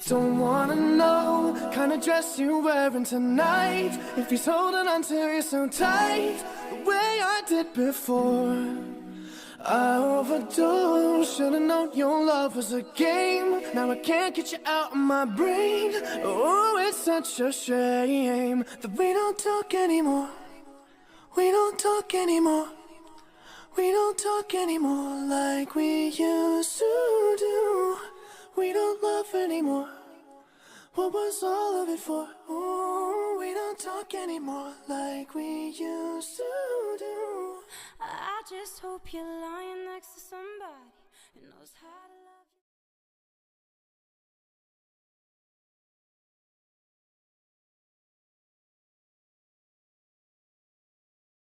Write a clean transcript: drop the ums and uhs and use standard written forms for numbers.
Don't wanna know kind of dress you wearing tonight. If he's holding on to you so tight, the way I did before. I overdosed, should've known your love was a game. Now I can't get you out of my brain. Oh, it's such a shame that we don't talk anymore. We don't talk anymore. We don't talk anymore like we used to do. We don't love anymore. What was all of it for? Ooh, we don't talk anymore like we used to do. I just hope you're lying next to somebody who knows how to love you.